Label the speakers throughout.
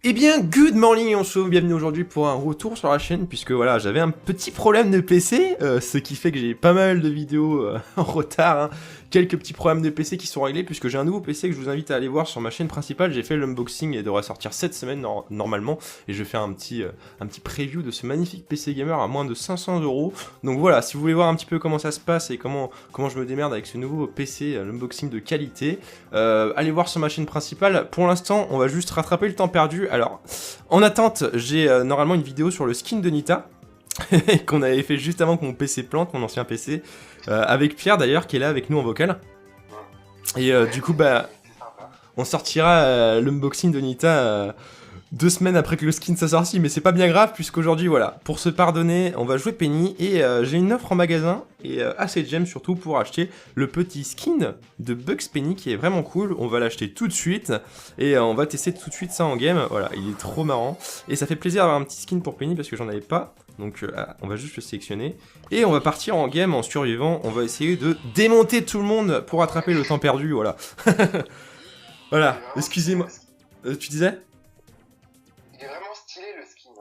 Speaker 1: Eh bien, good morning, on se retrouve, bienvenue aujourd'hui pour un retour sur la chaîne, puisque voilà, j'avais un petit problème de PC, ce qui fait que j'ai pas mal de vidéos en retard, hein. Quelques petits problèmes de PC qui sont réglés, puisque j'ai un nouveau PC que je vous invite à aller voir sur ma chaîne principale. J'ai fait l'unboxing et devrait sortir cette semaine normalement, et je vais faire un petit preview de ce magnifique PC gamer à moins de 500 €. Donc voilà, si vous voulez voir un petit peu comment ça se passe et comment je me démerde avec ce nouveau PC, l'unboxing de qualité, allez voir sur ma chaîne principale. Pour l'instant, on va juste rattraper le temps perdu. Alors, en attente, j'ai normalement une vidéo sur le skin de Nita, qu'on avait fait juste avant que mon PC plante, mon ancien PC, avec Pierre d'ailleurs, qui est là avec nous en vocal. Et du coup, bah, on sortira l'unboxing de Nita 2 semaines après que le skin soit sorti, mais c'est pas bien grave, puisqu'aujourd'hui, voilà, pour se pardonner, on va jouer Penny, et j'ai une offre en magasin, et assez gemme surtout pour acheter le petit skin de Bugs Penny, qui est vraiment cool. On va l'acheter tout de suite, et on va tester tout de suite ça en game. Voilà, il est trop marrant, et ça fait plaisir d'avoir un petit skin pour Penny, parce que j'en avais pas, donc on va juste le sélectionner, et on va partir en game en survivant. On va essayer de démonter tout le monde pour rattraper le temps perdu, voilà. Voilà, excusez-moi, tu disais ?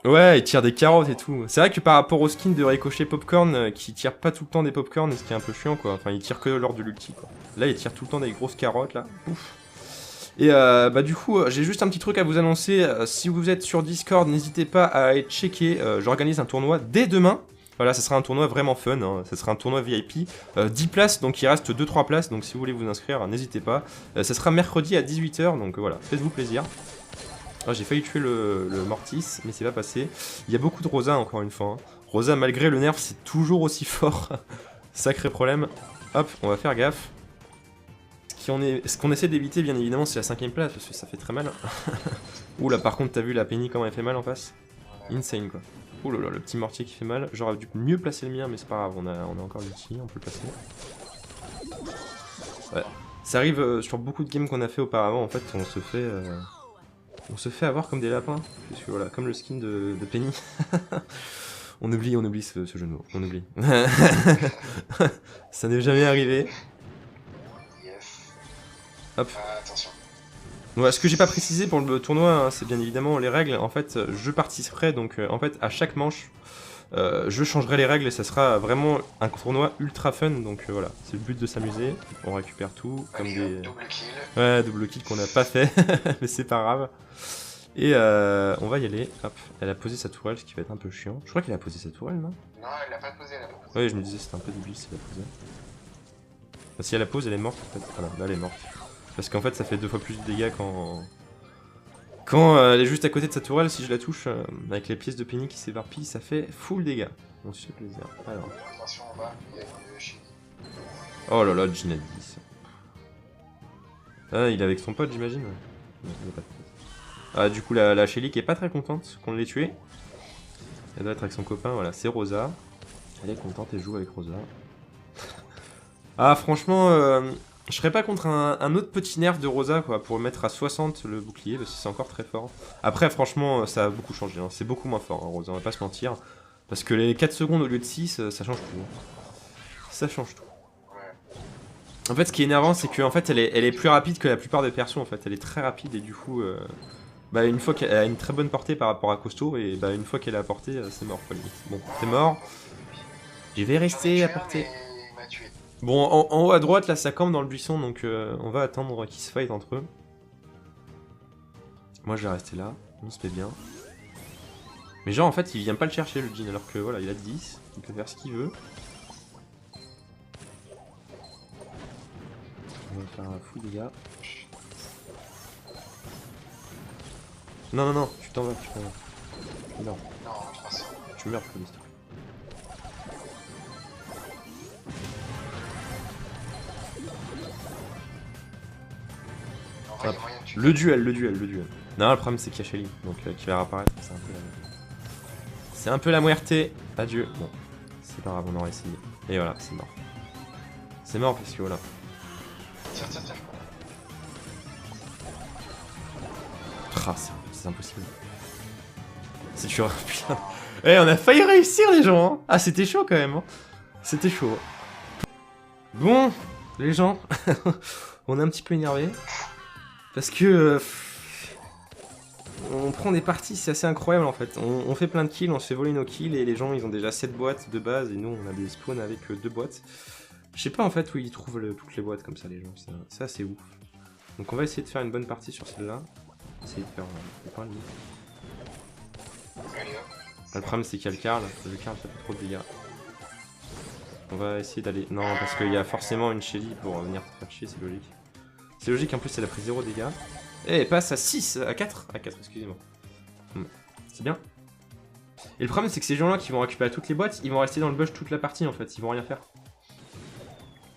Speaker 1: Ouais, il tire des carottes et tout. C'est vrai que par rapport au skin de Ricochet Popcorn, qui tire pas tout le temps des popcorn, ce qui est un peu chiant quoi. Enfin, il tire que lors de l'ulti quoi. Là, il tire tout le temps des grosses carottes là. Ouf. Et bah du coup, j'ai juste un petit truc à vous annoncer. Si vous êtes sur Discord, n'hésitez pas à aller checker. J'organise un tournoi dès demain. Voilà, ça sera un tournoi vraiment fun, hein. Ça sera un tournoi VIP, 10 places, donc il reste 2-3 places, donc si vous voulez vous inscrire, n'hésitez pas. Ça sera mercredi à 18 h, donc voilà, faites-vous plaisir. Oh, j'ai failli tuer le Mortis, mais c'est pas passé. Il y a beaucoup de Rosa encore une fois, hein. Rosa, malgré le nerf, c'est toujours aussi fort. Sacré problème. Hop, on va faire gaffe. Ce qu'on essaie d'éviter, bien évidemment, c'est la 5ème place, parce que ça fait très mal. Ouh là, par contre, t'as vu la Penny comment elle fait mal en face? Insane quoi. Ouh là là, le petit mortier qui fait mal. J'aurais dû mieux placer le mien, mais c'est pas grave, on a encore l'outil, on peut le placer. Ouais. Ça arrive sur beaucoup de games qu'on a fait auparavant, en fait, on se fait avoir comme des lapins, puisque voilà, comme le skin de Penny. on oublie ce jeu de mots, on oublie. Ça n'est jamais arrivé. Hop.
Speaker 2: Attention.
Speaker 1: Ouais, ce que j'ai pas précisé pour le tournoi, hein, c'est bien évidemment les règles. En fait, je participerai, donc en fait, à chaque manche, je changerai les règles et ça sera vraiment un tournoi ultra fun. Donc voilà, c'est le but de s'amuser. On récupère tout, comme des...
Speaker 2: Double kill.
Speaker 1: Ouais, double kill qu'on n'a pas fait, mais c'est pas grave. Et on va y aller. Hop, elle a posé sa tourelle, ce qui va être un peu chiant. Je crois qu'elle a posé sa tourelle, non?
Speaker 2: Non, elle l'a pas posé, elle a pas posé.
Speaker 1: Ouais, je me disais c'était un peu débile si elle la posait. Enfin, si elle la pose, elle est morte en fait. Voilà, là elle est morte. Parce qu'en fait, ça fait 2 fois plus de dégâts quand elle est juste à côté de sa tourelle. Si je la touche avec les pièces de Penny qui s'éparpillent, ça fait full dégâts. On se fait plaisir. Alors.
Speaker 2: Attention en bas, il y a une Shelly.
Speaker 1: Oh là là, Gina 10. Ah, il est avec son pote, j'imagine. Non, il est pas de pote. Ah, du coup, la Shelly qui est pas très contente qu'on l'ait tuée. Elle doit être avec son copain, voilà, c'est Rosa. Elle est contente et joue avec Rosa. Ah, franchement, je serais pas contre un autre petit nerf de Rosa, quoi, pour le mettre à 60 le bouclier, parce que c'est encore très fort. Après, franchement, ça a beaucoup changé, hein. C'est beaucoup moins fort, hein, Rosa, on va pas se mentir. Parce que les 4 secondes au lieu de 6, ça change tout. Ça change tout. En fait, ce qui est énervant, c'est qu'en fait, elle est plus rapide que la plupart des persos, en fait. Elle est très rapide, et du coup, bah, une fois qu'elle a une très bonne portée par rapport à Costaud, et bah, une fois qu'elle est à portée, c'est mort, quoi, limite. Bon, t'es mort. Je vais rester à portée. Bon, en haut à droite, là, ça campe dans le buisson, donc on va attendre qu'ils se fight entre eux. Moi, je vais rester là, on se fait bien. Mais genre, en fait, il vient pas le chercher, le Jhin, alors que, voilà, il a 10, il peut faire ce qu'il veut. On va faire un fou dégâts. Non, non, non, tu t'en vas, tu t'en vas. Non.
Speaker 2: Non, 300.
Speaker 1: Tu meurs, Police.
Speaker 2: Hop.
Speaker 1: Le duel. Non, le problème c'est qu'il y a Shelly, donc qui va réapparaître, c'est un peu la muerte. Adieu. Bon, c'est pas grave, on aura essayé. Et voilà, c'est mort. C'est mort parce que voilà.
Speaker 2: Tire.
Speaker 1: Ah, c'est impossible. C'est chaud, putain. Eh, on a failli réussir les gens, hein. Ah, c'était chaud quand même, hein. C'était chaud. Bon, les gens, on est un petit peu énervé. Parce que... on prend des parties, c'est assez incroyable en fait. On fait plein de kills, on se fait voler nos kills et les gens ils ont déjà 7 boîtes de base et nous on a des spawns avec 2 boîtes. Je sais pas en fait où ils trouvent toutes les boîtes comme ça les gens, c'est assez ouf. Donc on va essayer de faire une bonne partie sur celle-là. Essayer de faire pas le nid.
Speaker 2: Allez hop.
Speaker 1: Le problème c'est qu'il y a le Karl ça fait trop de dégâts. On va essayer d'aller... Non parce qu'il y a forcément une Shelly pour venir te faire chier, c'est logique. C'est logique en plus elle a pris 0 dégâts. Et elle passe à 6, à 4 à 4 excusez-moi. C'est bien. Et le problème c'est que ces gens-là qui vont récupérer toutes les boîtes, ils vont rester dans le bush toute la partie en fait, ils vont rien faire.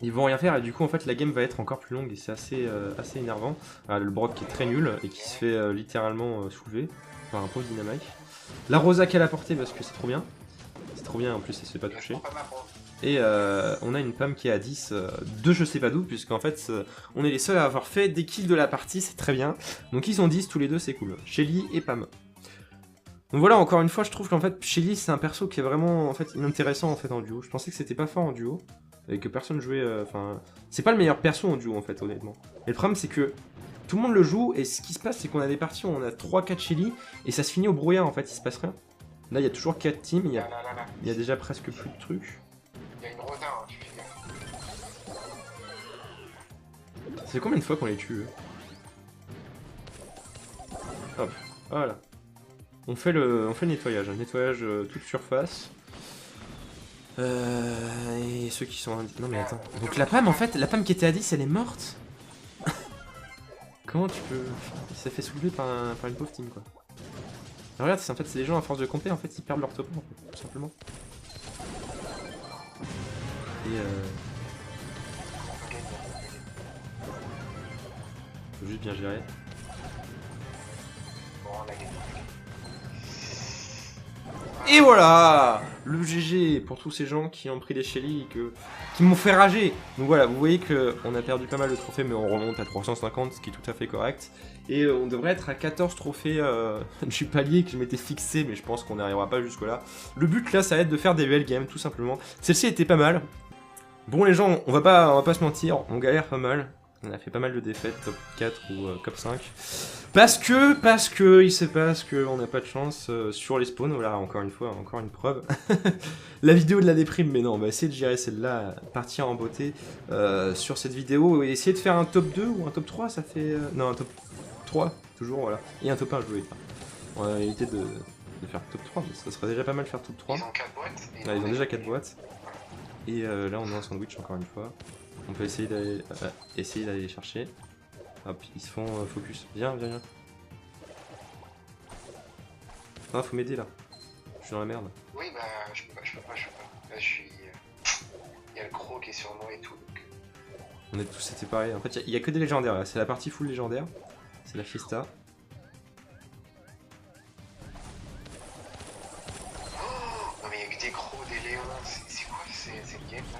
Speaker 1: Ils vont rien faire et du coup en fait la game va être encore plus longue et c'est assez énervant. Le Brock qui est très nul et qui se fait littéralement soulever par un pauvre Dynamite. La Rosa qu'elle a portée parce que c'est trop bien. C'est trop bien en plus elle se fait pas toucher. Et on a une Pam qui est à 10 de je sais pas d'où puisqu'en fait on est les seuls à avoir fait des kills de la partie, c'est très bien. Donc ils sont 10 tous les deux, c'est cool. Shelly et Pam. Donc voilà, encore une fois je trouve qu'en fait Shelly c'est un perso qui est vraiment en fait inintéressant en fait en duo. Je pensais que c'était pas fort en duo. Et que personne jouait, enfin... c'est pas le meilleur perso en duo en fait honnêtement. Et le problème c'est que tout le monde le joue et ce qui se passe c'est qu'on a des parties où on a 3-4 Shelly et ça se finit au brouillard en fait, il se passe rien. Là il y a toujours 4 teams, il y a déjà presque plus de trucs.
Speaker 2: Il y a une Rosa, hein, tu fais gaffe.
Speaker 1: C'est combien de fois qu'on les tue eux? Hop, voilà. On fait le nettoyage, toute surface. Et ceux qui sont... Non mais attends. Donc la Pam en fait, la Pam qui était à 10 elle est morte. Comment tu peux... Il s'est fait soulever par une pauvre team quoi. Alors, regarde, en fait c'est les gens à force de compter en fait ils perdent leur top 1 en fait, tout simplement. Et faut juste bien gérer.
Speaker 2: Bon, on a gagné.
Speaker 1: Et voilà le GG pour tous ces gens qui ont pris des Shelly et qui m'ont fait rager. Donc voilà, vous voyez qu'on a perdu pas mal de trophées, mais on remonte à 350, ce qui est tout à fait correct. Et on devrait être à 14 trophées du palier que je m'étais fixé, mais je pense qu'on n'arrivera pas jusque là. Le but là, ça va être de faire des belles games, tout simplement. Celle-ci était pas mal. Bon les gens, on va pas se mentir, on galère pas mal. On a fait pas mal de défaites, top 4 ou top 5. Parce que il se passe qu'on n'a pas de chance sur les spawns. Voilà, encore une fois, encore une preuve. La vidéo de la déprime, mais non, on va essayer de gérer celle-là, partir en beauté sur cette vidéo et essayer de faire un top 2 ou un top 3, ça fait... non, un top 3, toujours, voilà. Et un top 1, je voulais faire. On va éviter de faire top 3, mais ça serait déjà pas mal de faire top 3.
Speaker 2: Ils ont 4 boîtes.
Speaker 1: Là, ils ont déjà 4 boîtes. Et là, on est en sandwich encore une fois. On peut essayer d'aller les chercher. Hop, ils se font focus. Viens. Ah, faut m'aider là. Je suis dans la merde.
Speaker 2: Oui, bah, je peux pas. Là, je suis... Il y a le croc qui est sur moi et tout, donc...
Speaker 1: On est tous séparés. En fait, il y a que des légendaires là. C'est la partie full légendaire. C'est la fiesta.
Speaker 2: Oh, non mais il y a que des crocs, des léons. C'est quoi cette game là?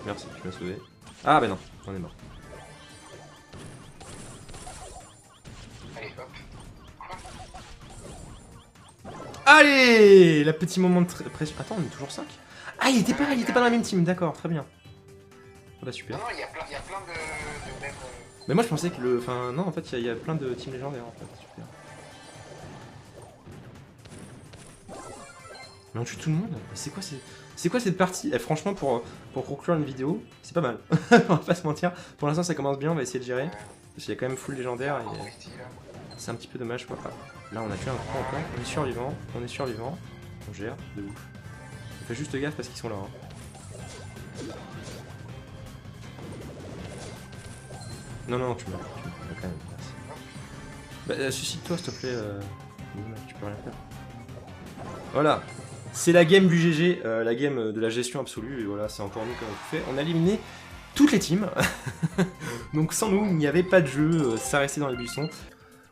Speaker 1: Merci, tu m'as sauvé. Ah bah non, on est mort.
Speaker 2: Allez, hop. Quoi?
Speaker 1: Allez, la petit moment de pression. Attends, on est toujours 5. Ah, il était pas dans la même team, d'accord, très bien. Oh bah super.
Speaker 2: Non, il y a plein de mêmes...
Speaker 1: Mais moi je pensais que le... Enfin non, en fait, il y a plein de teams légendaires en fait, super. Mais on tue tout le monde. C'est quoi cette partie? Eh, franchement, pour conclure une vidéo, c'est pas mal. On va pas se mentir. Pour l'instant, ça commence bien, on va essayer de gérer. Parce qu'il y a quand même full légendaire et c'est un petit peu dommage quoi. Là, on a tué un coup encore. On est survivant. On gère, de ouf. On fait juste gaffe parce qu'ils sont là. Hein. Non, tu meurs quand même. Bah, suicide-toi s'il te plaît. Tu peux rien faire. Voilà. C'est la game du GG, la game de la gestion absolue, et voilà, c'est encore nous qui avons tout fait. On a éliminé toutes les teams, donc sans nous, il n'y avait pas de jeu, ça restait dans les buissons.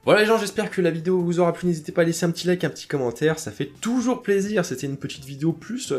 Speaker 1: Voilà les gens, j'espère que la vidéo vous aura plu, n'hésitez pas à laisser un petit like, un petit commentaire, ça fait toujours plaisir, c'était une petite vidéo plus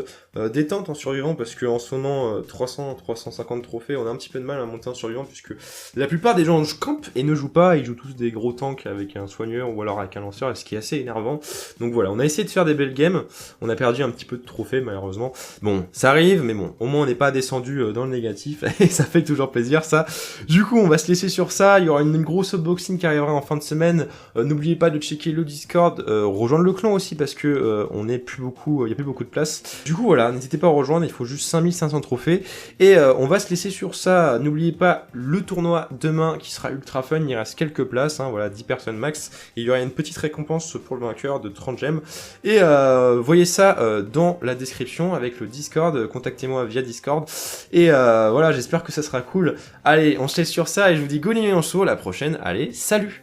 Speaker 1: détente en survivant, parce que en ce moment, 350 trophées, on a un petit peu de mal à monter en survivant, puisque la plupart des gens campent et ne jouent pas, ils jouent tous des gros tanks avec un soigneur ou alors avec un lanceur, ce qui est assez énervant. Donc voilà, on a essayé de faire des belles games, on a perdu un petit peu de trophées malheureusement. Bon, ça arrive, mais bon, au moins on n'est pas descendu dans le négatif, et ça fait toujours plaisir ça. Du coup, on va se laisser sur ça, il y aura une grosse unboxing qui arrivera en fin de semaine. N'oubliez pas de checker le Discord, rejoindre le clan aussi parce que on est plus beaucoup, il y a plus beaucoup de place. Du coup voilà, n'hésitez pas à rejoindre, il faut juste 5500 trophées et on va se laisser sur ça. N'oubliez pas le tournoi demain qui sera ultra fun, il reste quelques places, hein, voilà 10 personnes max. Et il y aura une petite récompense pour le vainqueur de 30 gemmes. Et voyez ça dans la description avec le Discord, contactez-moi via Discord. Et voilà, j'espère que ça sera cool. Allez, on se laisse sur ça et je vous dis go Nihonso, la prochaine, allez, salut!